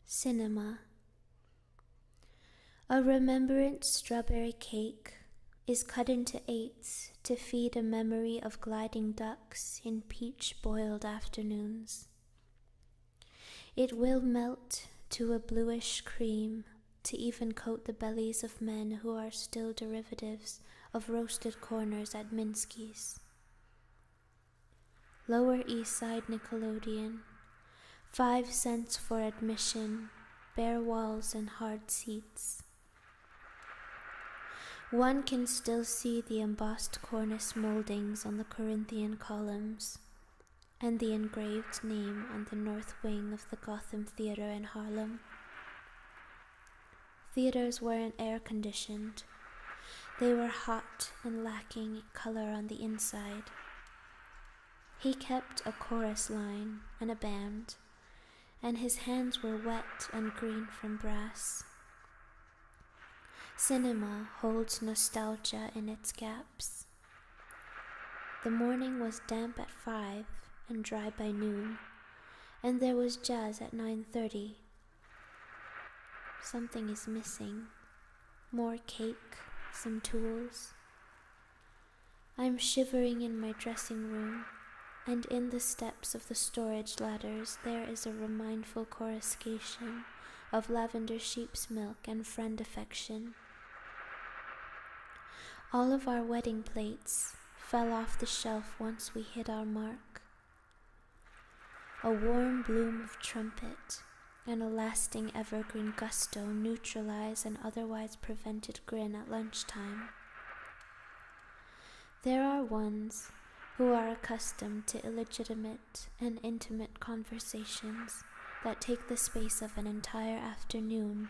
Cinéma. A remembrance strawberry cake is cut into eighths to feed a memory of gliding ducks in peach-boiled afternoons. It will melt to a bluish cream to even coat the bellies of men who are still derivatives of roasted corners at Minsky's. Lower East Side Nickelodeon, 5 cents for admission, bare walls and hard seats. One can still see the embossed cornice moldings on the Corinthian columns and the engraved name on the north wing of the Gotham Theater in Harlem. Theaters weren't air-conditioned. They were hot and lacking color on the inside. He kept a chorus line and a band, and his hands were wet and green from brass. Cinéma holds nostalgia in its gaps. The morning was damp at 5 and dry by noon, and there was jazz at 9:30. Something is missing. More cake, some tools. I'm shivering in my dressing room, and in the steps of the storage ladders there is a remindful coruscation of lavender sheep's milk and friend affection. All of our wedding plates fell off the shelf once we hit our mark. A warm bloom of trumpet and a lasting evergreen gusto neutralize an otherwise prevented grin at lunchtime. There are ones who are accustomed to illegitimate and intimate conversations that take the space of an entire afternoon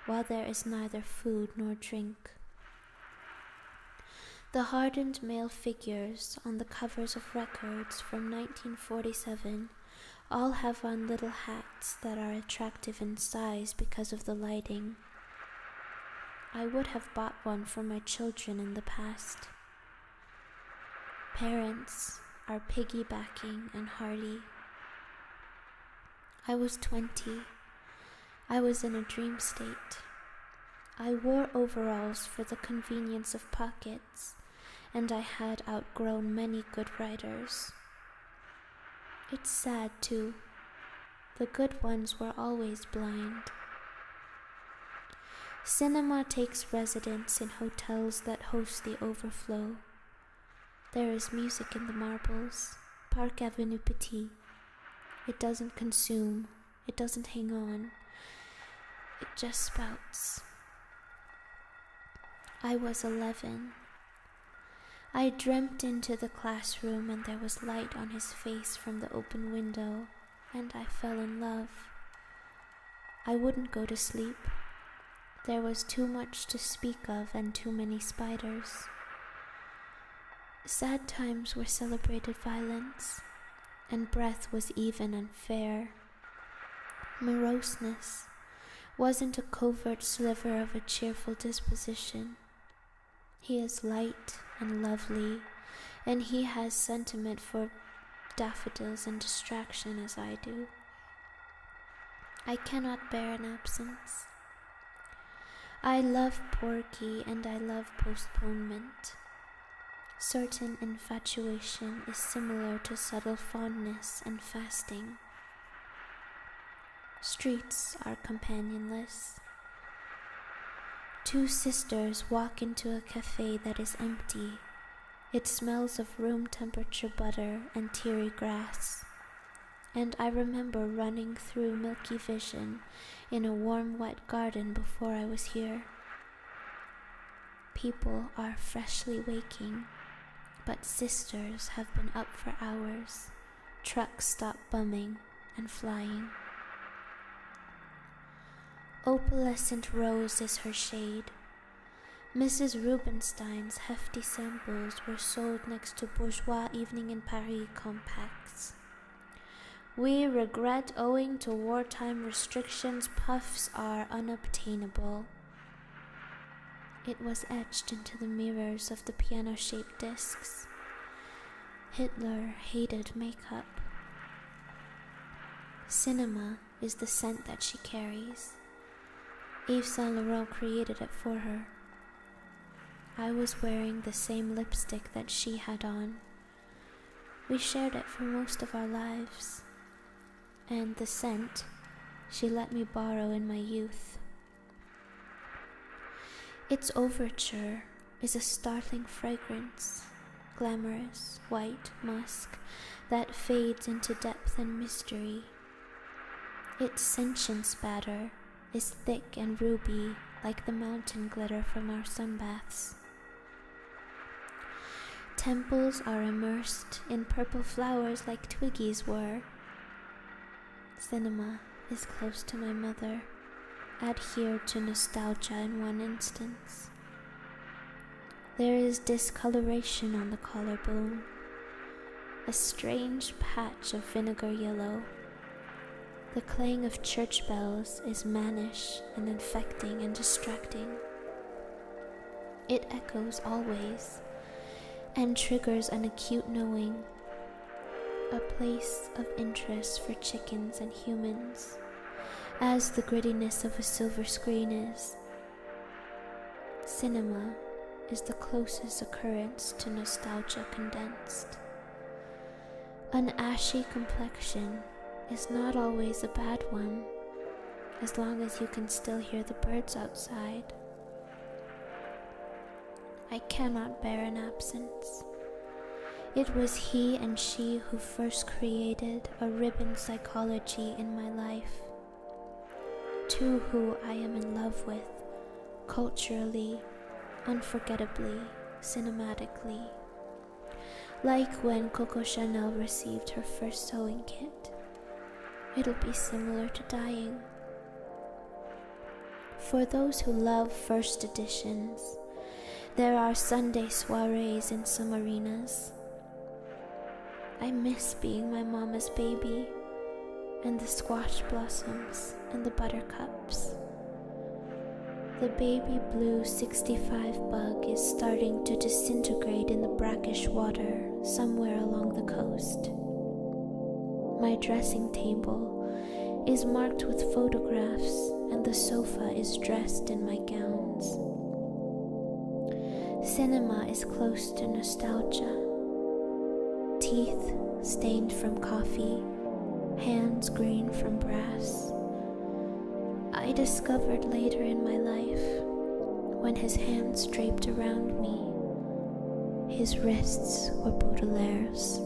while there is neither food nor drink. The hardened male figures on the covers of records from 1947 all have on little hats that are attractive in size because of the lighting. I would have bought one for my children in the past. Parents are piggybacking and hardy. I was 20. I was in a dream state. I wore overalls for the convenience of pockets, and I had outgrown many good writers. It's sad, too. The good ones were always blind. Cinéma takes residence in hotels that host the overflow. There is music in the marbles, Park Avenue Petit. It doesn't consume, it doesn't hang on, it just spouts. I was 11. I dreamt into the classroom and there was light on his face from the open window, and I fell in love. I wouldn't go to sleep. There was too much to speak of and too many spiders. Sad times were celebrated violence, and breath was even and fair. Moroseness wasn't a covert sliver of a cheerful disposition. He is light and lovely, and he has sentiment for daffodils and distraction as I do. I cannot bear an absence. I love Porgy and I love postponement. Certain infatuation is similar to subtle fondness and fasting. Streets are companionless. 2 sisters walk into a cafe that is empty. It smells of room temperature butter and teary grass. And I remember running through milky vision in a warm wet garden before I was here. People are freshly waking, but sisters have been up for hours. Trucks stop bumming and flying. Opalescent rose is her shade. Mrs. Rubinstein's hefty samples were sold next to Bourgeois Evening in Paris compacts. We regret owing to wartime restrictions, puffs are unobtainable. It was etched into the mirrors of the piano-shaped discs. Hitler hated makeup. Cinéma is the scent that she carries. Yves Saint Laurent created it for her. I was wearing the same lipstick that she had on. We shared it for most of our lives, and the scent she let me borrow in my youth. Its overture is a startling fragrance, glamorous white musk that fades into depth and mystery. Its sentient spatter is thick and ruby like the mountain glitter from our sunbaths. Temples are immersed in purple flowers like Twiggy's were. Cinéma is close to my mother, adhered to nostalgia in one instance. There is discoloration on the collarbone, a strange patch of vinegar yellow. The clang of church bells is mannish and infecting and distracting. It echoes always and triggers an acute knowing, a place of interest for chickens and humans, as the grittiness of a silver screen is. Cinéma is the closest occurrence to nostalgia condensed. An ashy complexion is not always a bad one, as long as you can still hear the birds outside. I cannot bear an absence. It was he and she who first created a ribbon psychology in my life. Two who I am in love with, culturally, unforgettably, cinematically. Like when Coco Chanel received her first sewing kit. It'll be similar to dying. For those who love first editions, there are Sunday soirees in some arenas. I miss being my mama's baby, and the squash blossoms and the buttercups. The baby blue 65 bug is starting to disintegrate in the brackish water somewhere along the coast. My dressing table is marked with photographs, and the sofa is dressed in my gowns. Cinéma is close to nostalgia. Teeth stained from coffee, hands green from brass. I discovered later in my life, when his hands draped around me, his wrists were Baudelaire's.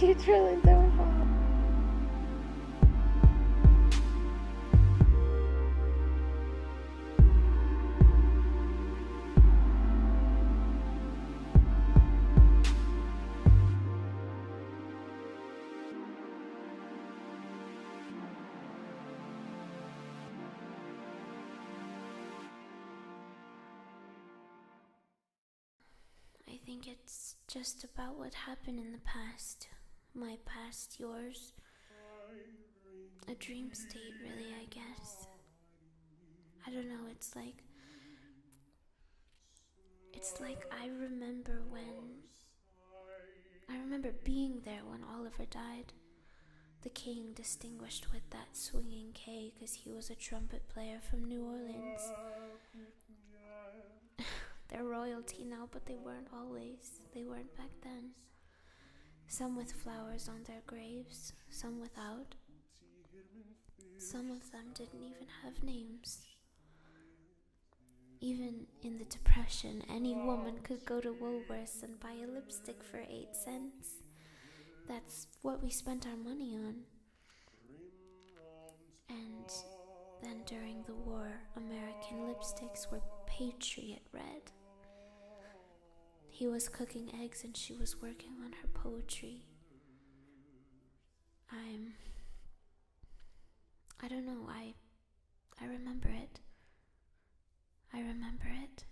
It's really so hot. I think it's just about what happened in the past. My past, yours. A dream state, really, I guess. I don't know, it's like I remember being there when Oliver died. The king distinguished with that swinging K because he was a trumpet player from New Orleans. They're royalty now, but they weren't always. They weren't back then. Some with flowers on their graves, some without. Some of them didn't even have names. Even in the Depression, any woman could go to Woolworths and buy a lipstick for 8 cents. That's what we spent our money on. And then during the war, American lipsticks were Patriot Red. He was cooking eggs and she was working on her poetry. I don't know, I remember it. I remember it.